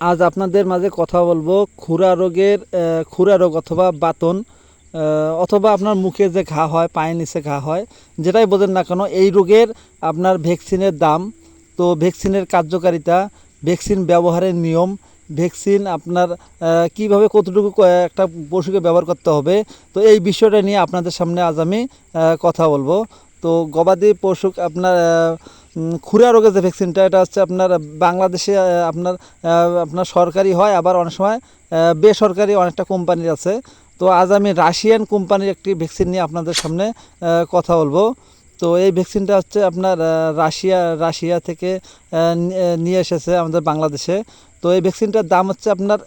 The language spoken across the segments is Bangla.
আজ আপনাদের মাঝে কথা বলবো খুরা রোগ অথবা বাতন, অথবা আপনার মুখে যে ঘা হয়, পায়ের নিচে ঘা হয়, যেটাই বোঝেন না কেন, এই রোগের আপনার ভ্যাকসিনের দাম, তো ভ্যাকসিনের কার্যকারিতা, ভ্যাকসিন ব্যবহারের নিয়ম, ভ্যাকসিন আপনার কীভাবে কতটুকু একটা পশুকে ব্যবহার করতে হবে, তো এই বিষয়টা নিয়ে আপনাদের সামনে আজ আমি কথা বলবো। তো গবাদি পশু আপনার খুরা রোগের যে ভ্যাকসিনটা, এটা হচ্ছে আপনার বাংলাদেশে আপনার আপনার সরকারি হয়, আবার অনেক সময় বেসরকারি অনেকটা কোম্পানির আছে। তো আজ আমি রাশিয়ান কোম্পানির একটি ভ্যাকসিন নিয়ে আপনাদের সামনে কথা বলবো। তো এই ভ্যাকসিনটা হচ্ছে আপনার রাশিয়া থেকে নিয়ে এসেছে আমাদের বাংলাদেশে। তো এই ভ্যাকসিনটার দাম হচ্ছে আপনার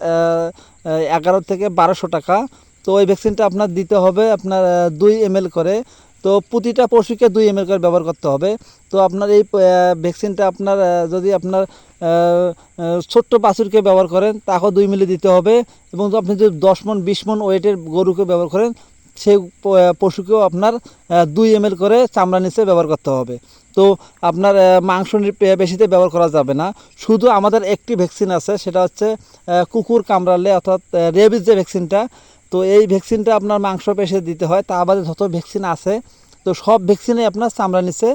11 থেকে 1200 টাকা। তো এই ভ্যাকসিনটা আপনার দিতে হবে আপনার 2 ml করে। তো প্রতিটা পশুকে 2 ml করে ব্যবহার করতে হবে। তো আপনার এই ভ্যাকসিনটা আপনার যদি আপনার ছোট্ট বাছুরকে ব্যবহার করেন, তাকেও 2 মিলি দিতে হবে। এবং আপনি যদি 10 মণ 20 মণ ওয়েটের গরুকে ব্যবহার করেন, সেই পশুকেও আপনার 2 ml করে চামড়া নিচে ব্যবহার করতে হবে। তো আপনার মাংস বেশিতে ব্যবহার করা যাবে না। শুধু আমাদের একটি ভ্যাকসিন আছে, সেটা হচ্ছে কুকুর কামড়ালে অর্থাৎ রেবিস যে ভ্যাকসিনটা। তো এই ভ্যাকসিনটা আপনার মাংস পেশে দিতে হয়। তা বাদে যত ভ্যাকসিন আছে, তো সব ভ্যাকসিনে আপনার চামড়া নিচে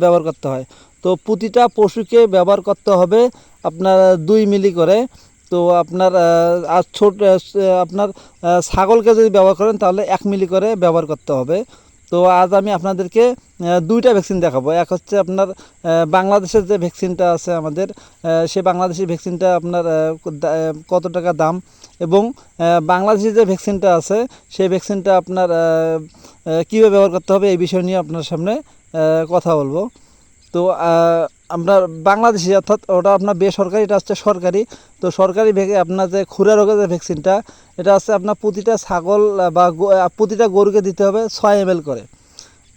ব্যবহার করতে হয়। তো প্রতিটা পশুকে ব্যবহার করতে হবে আপনার 2 মিলি করে। তো আপনার আর আপনার ছাগলকে যদি ব্যবহার করেন, তাহলে 1 মিলি করে ব্যবহার করতে হবে। তো আজ আমি আপনাদেরকে দুইটা ভ্যাকসিন দেখাবো। এক হচ্ছে আপনার বাংলাদেশের যে ভ্যাকসিনটা আছে আমাদের, সে বাংলাদেশি ভ্যাকসিনটা আপনার কত টাকা দাম, এবং বাংলাদেশি যে ভ্যাকসিনটা আছে সেই ভ্যাকসিনটা আপনার কীভাবে ব্যবহার করতে হবে, এই বিষয় নিয়ে আপনার সামনে কথা বলবো। তো আপনার বাংলাদেশি, অর্থাৎ ওটা আপনার বেসরকারি, এটা হচ্ছে সরকারি। তো সরকারি আপনার যে খুরা রোগের যে ভ্যাকসিনটা, এটা হচ্ছে আপনার প্রতিটা ছাগল বা প্রতিটা গরুকে দিতে হবে 6 ml করে।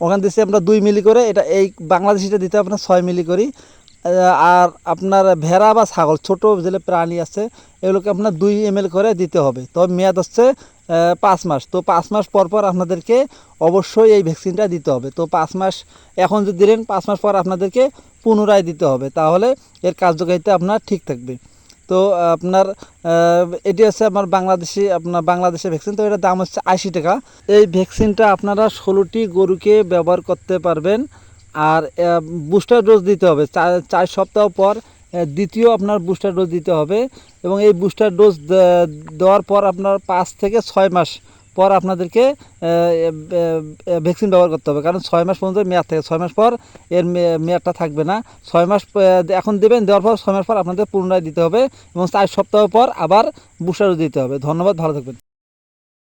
ওখানে দিচ্ছি আমরা 2 মিলি করে। এটা এই বাংলাদেশিটা দিতে হবে আপনার 6 মিলি করি। আর আপনার ভেড়া বা ছাগল, ছোটো যে প্রাণী আছে, এগুলোকে আপনার 2 ml করে দিতে হবে। তবে মেয়াদ হচ্ছে 5 মাস। তো 5 মাস পর পর আপনাদেরকে অবশ্যই এই ভ্যাকসিনটা দিতে হবে। তো 5 মাস এখন যদি দিলেন, 5 মাস পর আপনাদেরকে পুনরায় দিতে হবে, তাহলে এর কার্যকারিতা আপনার ঠিক থাকবে। তো আপনার এটি হচ্ছে আপনার বাংলাদেশের ভ্যাকসিন। তো এটার দাম হচ্ছে 80 টাকা। এই ভ্যাকসিনটা আপনারা 16টি গরুকে ব্যবহার করতে পারবেন। আর বুস্টার ডোজ দিতে হবে 4 সপ্তাহ পর। দ্বিতীয় আপনার বুস্টার ডোজ দিতে হবে। এবং এই বুস্টার ডোজ দেওয়ার পর আপনার 5 থেকে 6 মাস পর আপনাদেরকে ভ্যাকসিন ব্যবহার করতে হবে, কারণ 6 মাস পর্যন্ত মেয়াদ থাকে। 6 মাস পর এর মেয়াদটা থাকবে না। 6 মাস এখন দেবেন, দেওয়ার পর 6 মাস পর আপনাদের পুনরায় দিতে হবে, এবং 4 সপ্তাহ পর আবার বুস্টার ডোজ দিতে হবে। ধন্যবাদ, ভালো থাকবেন।